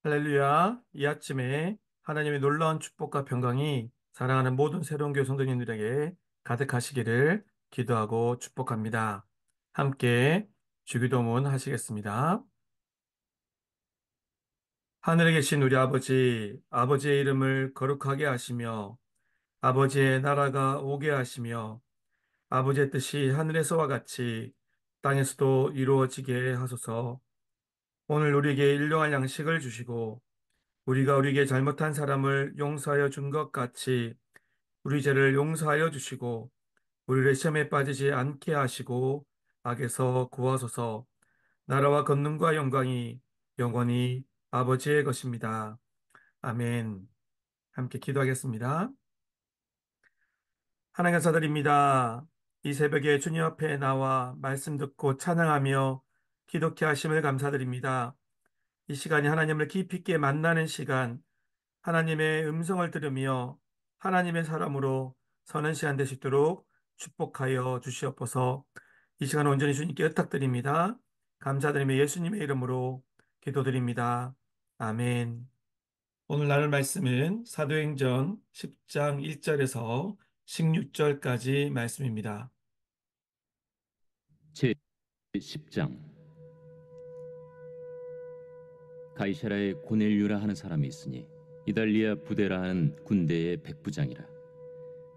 할렐루야. 이 아침에 하나님의 놀라운 축복과 평강이 사랑하는 모든 새로운 교회 성도님들에게 가득하시기를 기도하고 축복합니다. 함께 주기도문 하시겠습니다. 하늘에 계신 우리 아버지, 아버지의 이름을 거룩하게 하시며 아버지의 나라가 오게 하시며 아버지의 뜻이 하늘에서와 같이 땅에서도 이루어지게 하소서. 오늘 우리에게 일용할 양식을 주시고 우리가 우리에게 잘못한 사람을 용서하여 준 것 같이 우리 죄를 용서하여 주시고 우리를 시험에 빠지지 않게 하시고 악에서 구하소서. 나라와 권능과 영광이 영원히 아버지의 것입니다. 아멘. 함께 기도하겠습니다. 하나님 감사드립니다. 이 새벽에 주님 앞에 나와 말씀 듣고 찬양하며 기독케 하심을 감사드립니다. 이 시간이 하나님을 깊이 있게 만나는 시간, 하나님의 음성을 들으며 하나님의 사람으로 서는 시간 되시도록 축복하여 주시옵소서. 이 시간 온전히 주님께 의탁드립니다. 감사드리며 예수님의 이름으로 기도드립니다. 아멘. 오늘 나눌 말씀은 사도행전 10장 1절에서 16절까지 말씀입니다. 제 10장. 가이사라에 고넬류라 하는 사람이 있으니 이달리아 부대라 하는 군대의 백부장이라.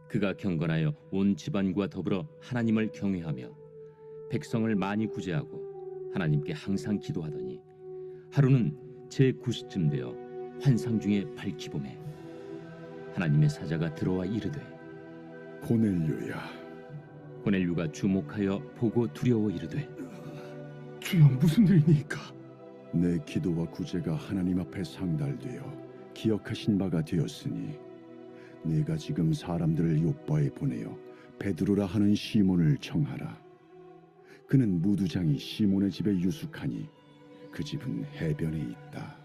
그가 경건하여 온 집안과 더불어 하나님을 경외하며 백성을 많이 구제하고 하나님께 항상 기도하더니 하루는 제9시쯤 되어 환상 중에 밝히 보매 하나님의 사자가 들어와 이르되 고넬료야, 고넬류가 주목하여 보고 두려워 이르되 주여 무슨 일이니까? 내 기도와 구제가 하나님 앞에 상달되어 기억하신 바가 되었으니 네가 지금 사람들을 요바에 보내어 베드로라 하는 시몬을 청하라. 그는 무두장이 시몬의 집에 유숙하니 그 집은 해변에 있다.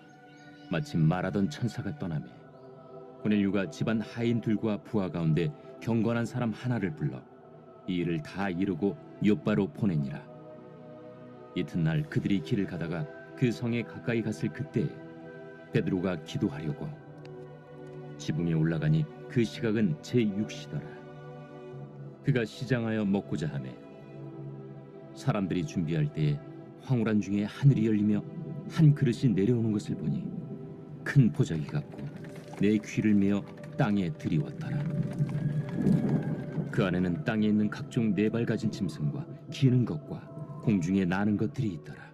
마침 말하던 천사가 떠나매 고넬류가 집안 하인들과 부하 가운데 경건한 사람 하나를 불러 이 일을 다 이루고 요바로 보내니라. 이튿날 그들이 길을 가다가 그 성에 가까이 갔을 그때에 베드로가 기도하려고 지붕에 올라가니 그 시각은 제6시더라. 그가 시장하여 먹고자 하매 사람들이 준비할 때에 황홀한 중에 하늘이 열리며 한 그릇이 내려오는 것을 보니 큰 보자기 같고 내 귀를 메어 땅에 들이웠더라. 그 안에는 땅에 있는 각종 네 발 가진 짐승과 기는 것과 공중에 나는 것들이 있더라.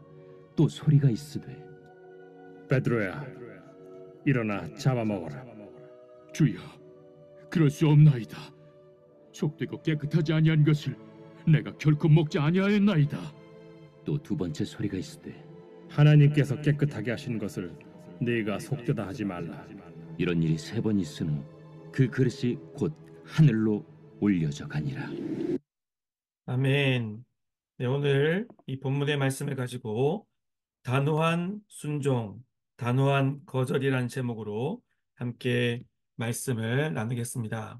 또 소리가 있으되 베드로야, 일어나 잡아먹어라. 주여, 그럴 수 없나이다. 속되고 깨끗하지 아니한 것을 내가 결코 먹지 아니하였나이다. 또 두 번째 소리가 있으되 하나님께서 깨끗하게 하신 것을 네가 속되다 하지 말라. 이런 일이 세 번 있은 후 그 그릇이 곧 하늘로 올려져 가니라. 아멘. 네, 오늘 이 본문의 말씀을 가지고 단호한 순종, 단호한 거절이라는 제목으로 함께 말씀을 나누겠습니다.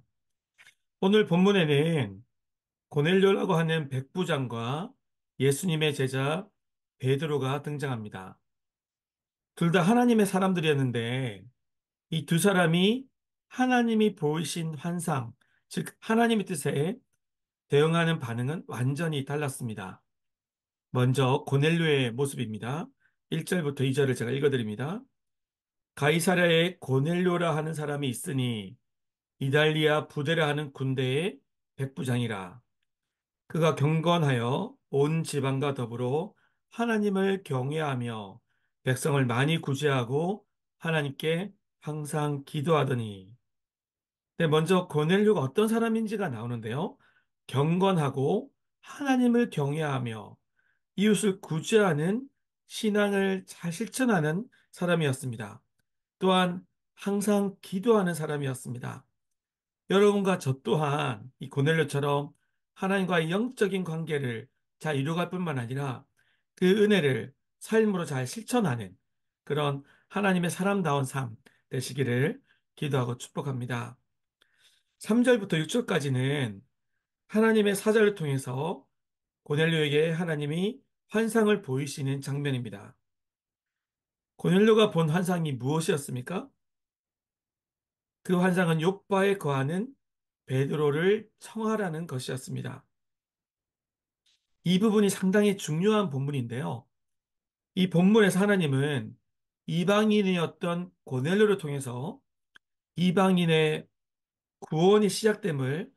오늘 본문에는 고넬료라고 하는 백부장과 예수님의 제자 베드로가 등장합니다. 둘 다 하나님의 사람들이었는데 이 두 사람이 하나님이 보이신 환상, 즉 하나님의 뜻에 대응하는 반응은 완전히 달랐습니다. 먼저 고넬료의 모습입니다. 1절부터 2절을 제가 읽어드립니다. 가이사랴에 고넬료라 하는 사람이 있으니 이달리아 부대라 하는 군대의 백부장이라. 그가 경건하여 온 지방과 더불어 하나님을 경외하며 백성을 많이 구제하고 하나님께 항상 기도하더니. 네, 먼저 고넬료가 어떤 사람인지가 나오는데요. 경건하고 하나님을 경외하며 이웃을 구제하는 신앙을 잘 실천하는 사람이었습니다. 또한 항상 기도하는 사람이었습니다. 여러분과 저 또한 이 고넬료처럼 하나님과의 영적인 관계를 잘 이루어갈 뿐만 아니라 그 은혜를 삶으로 잘 실천하는 그런 하나님의 사람다운 삶 되시기를 기도하고 축복합니다. 3절부터 6절까지는 하나님의 사자를 통해서 고넬료에게 하나님이 환상을 보이시는 장면입니다. 고넬료가 본 환상이 무엇이었습니까? 그 환상은 욥바에 거하는 베드로를 청하라는 것이었습니다. 이 부분이 상당히 중요한 본문인데요. 이 본문에서 하나님은 이방인이었던 고넬료를 통해서 이방인의 구원이 시작됨을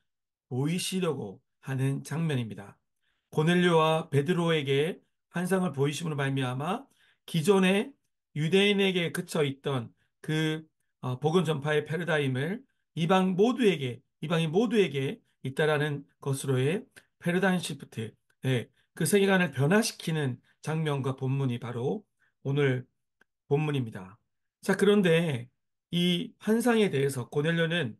보이시려고 하는 장면입니다. 고넬료와 베드로에게 환상을 보이심으로 말미암아 기존의 유대인에게 그쳐 있던 그 복음 전파의 패러다임을 이방인 모두에게 있다라는 것으로의 패러다임 시프트, 그 세계관을 변화시키는 장면과 본문이 바로 오늘 본문입니다. 자, 그런데 이 환상에 대해서 고넬료는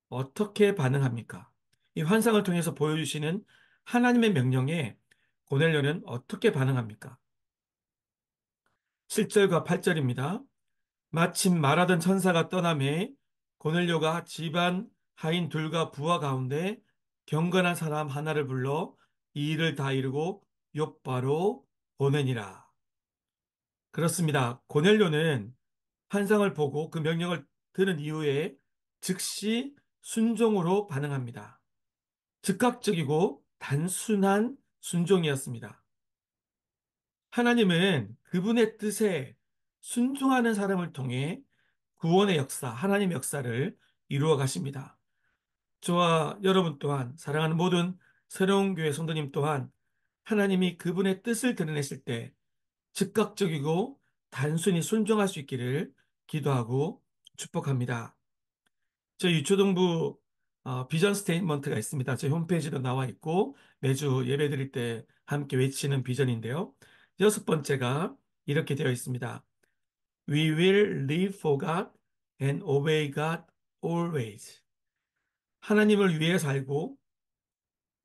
어떻게 반응합니까? 이 환상을 통해서 보여주시는 하나님의 명령에 고넬료는 어떻게 반응합니까? 7절과 8절입니다. 마침 말하던 천사가 떠나매 고넬료가 집안 하인 둘과 부하 가운데 경건한 사람 하나를 불러 이 일을 다 이루고 욥바로 보내니라. 그렇습니다. 고넬료는 환상을 보고 그 명령을 들은 이후에 즉시 순종으로 반응합니다. 즉각적이고 단순한 순종이었습니다. 하나님은 그분의 뜻에 순종하는 사람을 통해 구원의 역사, 하나님의 역사를 이루어 가십니다. 저와 여러분 또한, 사랑하는 모든 새로운 교회 성도님 또한 하나님이 그분의 뜻을 드러내실 때 즉각적이고 단순히 순종할 수 있기를 기도하고 축복합니다. 저희 유초동부 비전 스테이트먼트가 있습니다. 저희 홈페이지도 나와 있고 매주 예배 드릴 때 함께 외치는 비전인데요. 여섯 번째가 이렇게 되어 있습니다. We will live for God and obey God always. 하나님을 위해 살고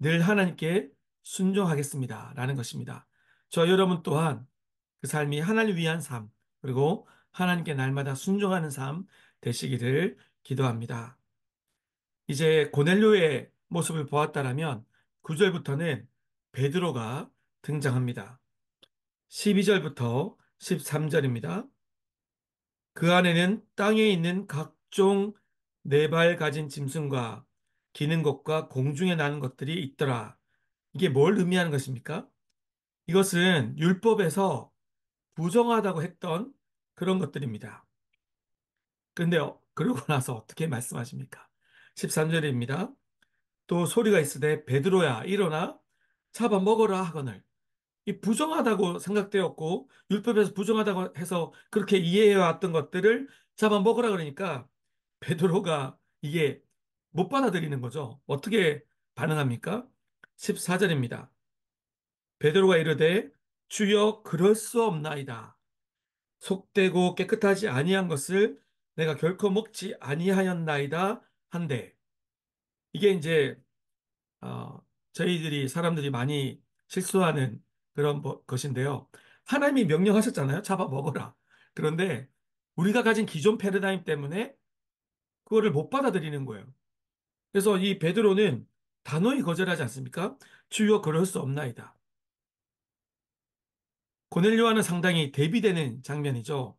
늘 하나님께 순종하겠습니다. 라는 것입니다. 저 여러분 또한 그 삶이 하나님을 위한 삶, 그리고 하나님께 날마다 순종하는 삶 되시기를 기도합니다. 이제 고넬료의 모습을 보았다라면 9절부터는 베드로가 등장합니다. 12절부터 13절입니다. 그 안에는 땅에 있는 각종 네 발 가진 짐승과 기는 것과 공중에 나는 것들이 있더라. 이게 뭘 의미하는 것입니까? 이것은 율법에서 부정하다고 했던 그런 것들입니다. 그런데 그러고 나서 어떻게 말씀하십니까? 13절입니다. 또 소리가 있으되 베드로야 일어나 잡아 먹어라 하거늘. 이 부정하다고 생각되었고 율법에서 부정하다고 해서 그렇게 이해해 왔던 것들을 잡아 먹으라 그러니까 베드로가 이게 못 받아들이는 거죠. 어떻게 반응합니까? 14절입니다. 베드로가 이르되 주여 그럴 수 없나이다. 속되고 깨끗하지 아니한 것을 내가 결코 먹지 아니하였나이다 한데 이게 이제 어, 저희들이 사람들이 많이 실수하는 그런 것인데요. 하나님이 명령하셨잖아요. 잡아 먹어라. 그런데 우리가 가진 기존 패러다임 때문에 그거를 못 받아들이는 거예요. 그래서 이 베드로는 단호히 거절하지 않습니까? 주여 그럴 수 없나이다. 고넬료와는 상당히 대비되는 장면이죠.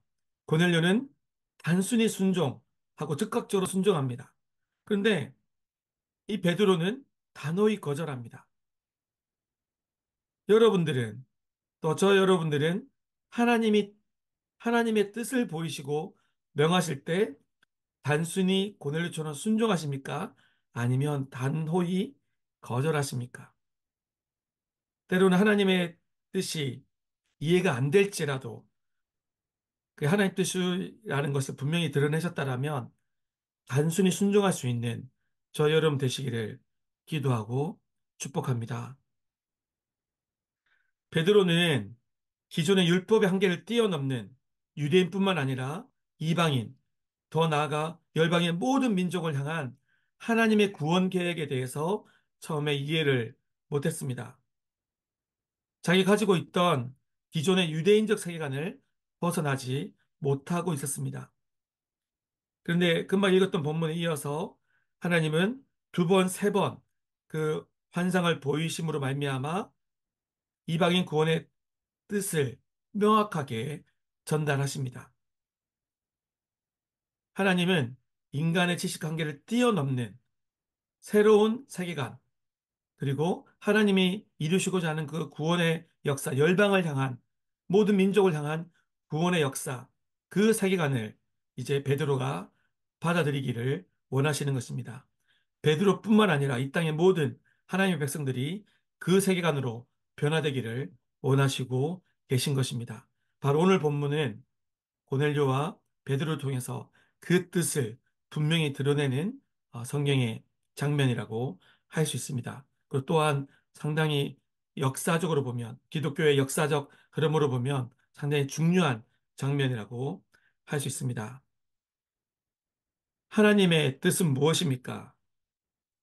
고넬료는 단순히 순종하고 즉각적으로 순종합니다. 그런데 이 베드로는 단호히 거절합니다. 여러분들은 또 저 여러분들은 하나님이 하나님의 뜻을 보이시고 명하실 때 단순히 고넬료처럼 순종하십니까? 아니면 단호히 거절하십니까? 때로는 하나님의 뜻이 이해가 안 될지라도 그 하나님 뜻이라는 것을 분명히 드러내셨다라면 단순히 순종할 수 있는 저 여러분 되시기를 기도하고 축복합니다. 베드로는 기존의 율법의 한계를 뛰어넘는 유대인뿐만 아니라 이방인, 더 나아가 열방의 모든 민족을 향한 하나님의 구원 계획에 대해서 처음에 이해를 못했습니다. 자기 가지고 있던 기존의 유대인적 세계관을 벗어나지 못하고 있었습니다. 그런데 금방 읽었던 본문에 이어서 하나님은 두 번, 세 번 그 환상을 보이심으로 말미암아 이방인 구원의 뜻을 명확하게 전달하십니다. 하나님은 인간의 지식 한계를 뛰어넘는 새로운 세계관, 그리고 하나님이 이루시고자 하는 그 구원의 역사, 열방을 향한, 모든 민족을 향한 구원의 역사, 그 세계관을 이제 베드로가 받아들이기를 원하시는 것입니다. 베드로뿐만 아니라 이 땅의 모든 하나님의 백성들이 그 세계관으로 변화되기를 원하시고 계신 것입니다. 바로 오늘 본문은 고넬료와 베드로를 통해서 그 뜻을 분명히 드러내는 성경의 장면이라고 할 수 있습니다. 그리고 또한 상당히 역사적으로 보면, 기독교의 역사적 흐름으로 보면 상당히 중요한 장면이라고 할 수 있습니다. 하나님의 뜻은 무엇입니까?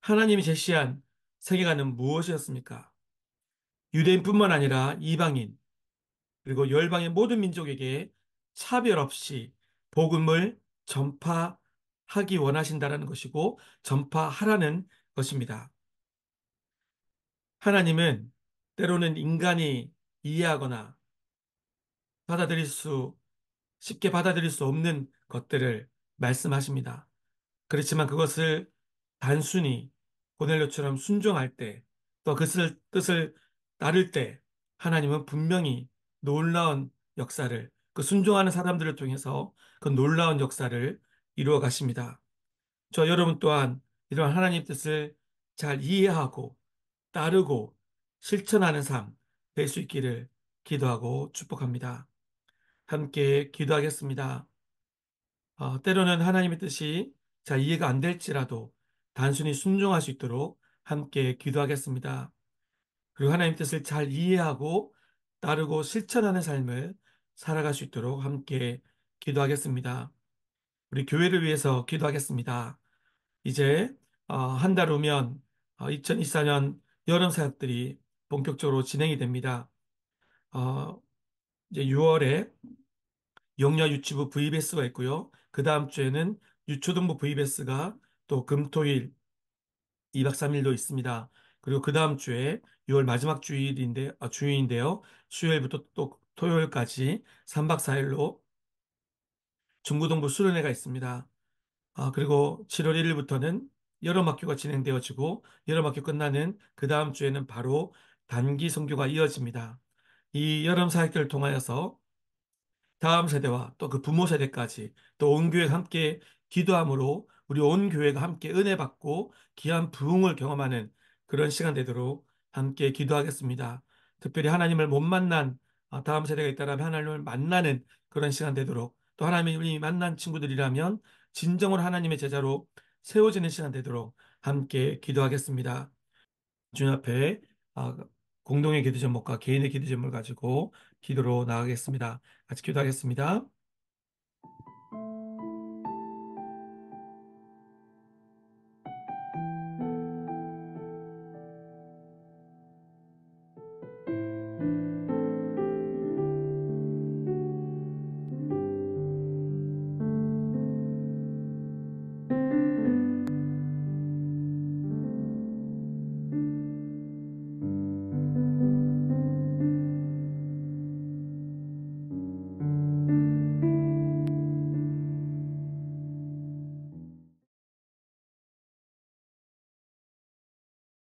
하나님이 제시한 세계관은 무엇이었습니까? 유대인뿐만 아니라 이방인, 그리고 열방의 모든 민족에게 차별 없이 복음을 전파하기 원하신다라는 것이고 전파하라는 것입니다. 하나님은 때로는 인간이 이해하거나 받아들일 수, 쉽게 받아들일 수 없는 것들을 말씀하십니다. 그렇지만 그것을 단순히 고넬료처럼 순종할 때, 또 그 뜻을 따를 때, 하나님은 분명히 놀라운 역사를, 그 순종하는 사람들을 통해서 그 놀라운 역사를 이루어 가십니다. 저 여러분 또한 이런 하나님 뜻을 잘 이해하고 따르고 실천하는 삶 될 수 있기를 기도하고 축복합니다. 함께 기도하겠습니다. 때로는 하나님의 뜻이 잘 이해가 안 될지라도 단순히 순종할 수 있도록 함께 기도하겠습니다. 그리고 하나님 뜻을 잘 이해하고 따르고 실천하는 삶을 살아갈 수 있도록 함께 기도하겠습니다. 우리 교회를 위해서 기도하겠습니다. 이제 한 달 후면 2024년 여름 사역들이 본격적으로 진행이 됩니다. 어, 이제 6월에 영유아 유치부 VBS가 있고요. 그 다음 주에는 유초등부 VBS가 또 금토일 2박 3일도 있습니다. 그리고 그 다음 주에 6월 마지막 주일인데요. 수요일부터 또 토요일까지 3박 4일로 중고등부 수련회가 있습니다. 그리고 7월 1일부터는 여름학교가 진행되어지고 여름학교 끝나는 그 다음 주에는 바로 단기 선교가 이어집니다. 이 여름 사역들을 통하여서 다음 세대와 또 그 부모 세대까지 또 온 교회가 함께 기도함으로 우리 온 교회가 함께 은혜 받고 귀한 부흥을 경험하는 그런 시간 되도록 함께 기도하겠습니다. 특별히 하나님을 못 만난 다음 세대가 있다면 하나님을 만나는 그런 시간 되도록, 또 하나님이 만난 친구들이라면 진정으로 하나님의 제자로 세워지는 시간 되도록 함께 기도하겠습니다. 주님 앞에 아, 공동의 기도 제목과 개인의 기도 제목을 가지고 기도로 나가겠습니다. 같이 기도하겠습니다.